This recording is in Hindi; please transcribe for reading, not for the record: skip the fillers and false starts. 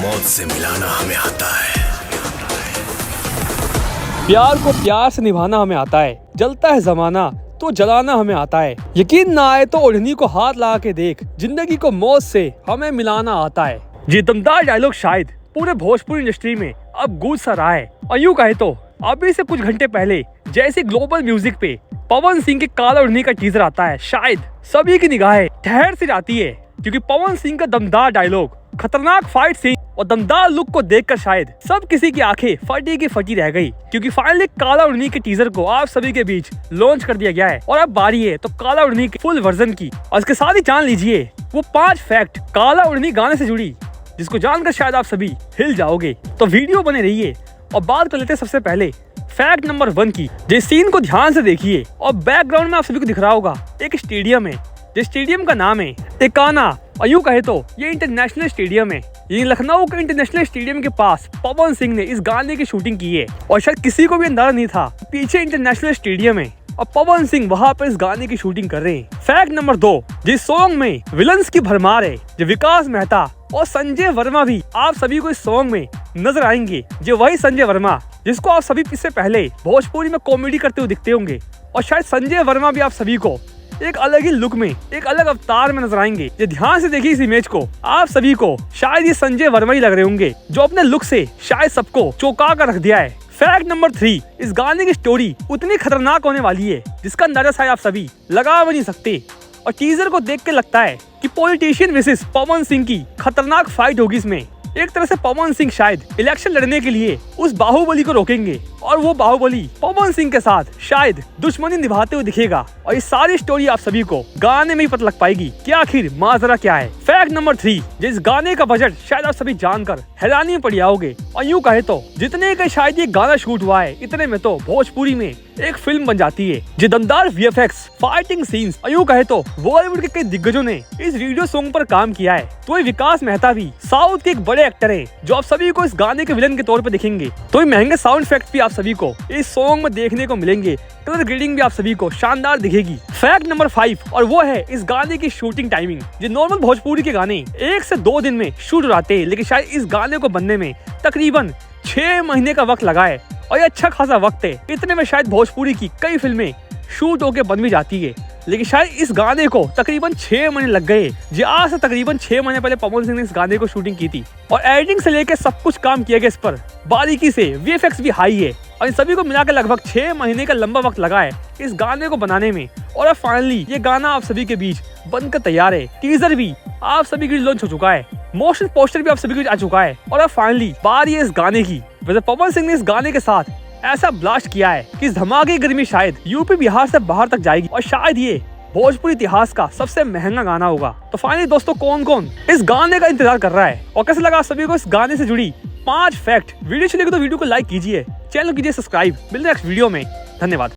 मौत से मिलाना हमें आता है। प्यार को प्यार से निभाना हमें आता है। जलता है जमाना तो जलाना हमें आता है। यकीन ना आए तो ओढ़नी को हाथ लगा के देख, जिंदगी को मौत से हमें मिलाना आता है। ये दमदार डायलॉग शायद पूरे भोजपुरी इंडस्ट्री में अब गूंज सा रहा है। और यूं कहे तो अभी से कुछ घंटे पहले जैसे ग्लोबल म्यूजिक पे पवन सिंह के काला ओढ़नी का टीजर आता है, शायद सभी की निगाहें ठहर से जाती है, क्योंकि पवन सिंह का दमदार डायलॉग, खतरनाक फाइट सीन और दमदार लुक को देखकर शायद सब किसी की आंखें फटी की फटी रह गई। क्योंकि फाइनली काला ओढ़नी के टीजर को आप सभी के बीच लॉन्च कर दिया गया है और अब बारी है तो काला ओढ़नी के फुल वर्जन की। और इसके साथ ही जान लीजिए वो 5 फैक्ट काला ओढ़नी गाने से जुड़ी, जिसको जानकर शायद आप सभी हिल जाओगे। तो वीडियो बने रहिए और बात कर लेते हैं सबसे पहले फैक्ट नंबर 1 की। जिस सीन को ध्यान से देखिए और बैकग्राउंड में आप सभी को दिख रहा होगा एक स्टेडियम है, जिस स्टेडियम का नाम है टेकाना। और यूं कहे तो ये इंटरनेशनल स्टेडियम है। ये लखनऊ के इंटरनेशनल स्टेडियम के पास पवन सिंह ने इस गाने की शूटिंग की है और शायद किसी को भी अंदाजा नहीं था पीछे इंटरनेशनल स्टेडियम है और पवन सिंह वहाँ पर इस गाने की शूटिंग कर रहे हैं। फैक्ट नंबर 2, जिस सॉन्ग में विलन्स की भरमार है, जो विकास मेहता और संजय वर्मा भी आप सभी को इस सॉन्ग में नजर आएंगे। जो वही संजय वर्मा जिसको आप सभी इससे पहले भोजपुरी में कॉमेडी करते हुए दिखते होंगे, और शायद संजय वर्मा भी आप सभी को एक अलग ही लुक में, एक अलग अवतार में नजर आएंगे। ये ध्यान से देखिए इस इमेज को, आप सभी को शायद ये संजय वर्मा ही लग रहे होंगे, जो अपने लुक से शायद सबको चौंका कर रख दिया है। फैक्ट नंबर 3, इस गाने की स्टोरी उतनी खतरनाक होने वाली है जिसका अंदाजा शायद आप सभी लगा भी नहीं सकते। और टीजर को देख के लगता है कि पॉलिटिशियन वर्सेस पवन सिंह की खतरनाक फाइट होगी इसमें। एक तरह से पवन सिंह शायद इलेक्शन लड़ने के लिए उस बाहुबली को रोकेंगे और वो बाहुबली पवन सिंह के साथ शायद दुश्मनी निभाते हुए दिखेगा। और ये सारी स्टोरी आप सभी को गाने में ही पता लग पाएगी कि आखिर माजरा क्या है। फैक्ट नंबर 3, जिस गाने का बजट शायद आप सभी जानकर हैरानी में पड़ जाओगे। और यूं कहे तो जितने का शायद ये गाना शूट हुआ है, इतने में तो भोजपुरी में एक फिल्म बन जाती है। जो दमदार वीएफएक्स, फाइटिंग सीन्स, और यूं कहे तो बॉलीवुड के कई दिग्गजों ने इस वीडियो सॉन्ग पर काम किया है। तो ये विकास मेहता भी साउथ के एक बड़े एक्टर है, जो आप सभी को इस गाने के विलन के तौर पर दिखेंगे। तो ये महंगे साउंड इफेक्ट भी आप सभी को इस सॉन्ग में देखने को मिलेंगे। कलर ग्रेडिंग भी आप सभी को शानदार दिखेगी। फैक्ट नंबर 5, और वो है इस गाने की शूटिंग टाइमिंग। जो नॉर्मल भोजपुरी के गाने 1 से 2 दिन में शूट हो जाते हैं, लेकिन शायद इस गाने को बनने में तकरीबन 6 महीने का वक्त लगा है। और ये अच्छा खासा वक्त है। इतने में शायद भोजपुरी की कई फिल्में शूट होके बन भी जाती है, लेकिन शायद इस गाने को तकरीबन 6 महीने लग गए। जी आज से तकरीबन 6 महीने पहले पवन सिंह ने इस गाने को शूटिंग की थी और एडिटिंग से लेकर सब कुछ काम किया गया इस पर बारीकी से। वीएफएक्स भी हाई है और इन सभी को मिलाकर लगभग 6 महीने का लंबा वक्त लगा है इस गाने को बनाने में। और अब फाइनली ये गाना आप सभी के बीच बनकर तैयार है। टीजर भी आप सभी के लिए लॉन्च हो चुका है, मोशन पोस्टर भी आप सभी के लिए आ चुका है। और अब फाइनली बारी है इस गाने की। वैसे पवन सिंह ने इस गाने के साथ ऐसा ब्लास्ट किया है कि इस धमाके की गर्मी शायद यूपी बिहार से बाहर तक जाएगी और शायद ये भोजपुरी इतिहास का सबसे महंगा गाना होगा। तो फाइनली दोस्तों, कौन कौन इस गाने का इंतजार कर रहा है और कैसे लगा सभी को इस गाने से जुड़ी 5 फैक्ट। वीडियो अच्छी लगी तो वीडियो को लाइक कीजिए, चैनल कीजिए सब्सक्राइब। मिलते हैं नेक्स्ट वीडियो में। धन्यवाद।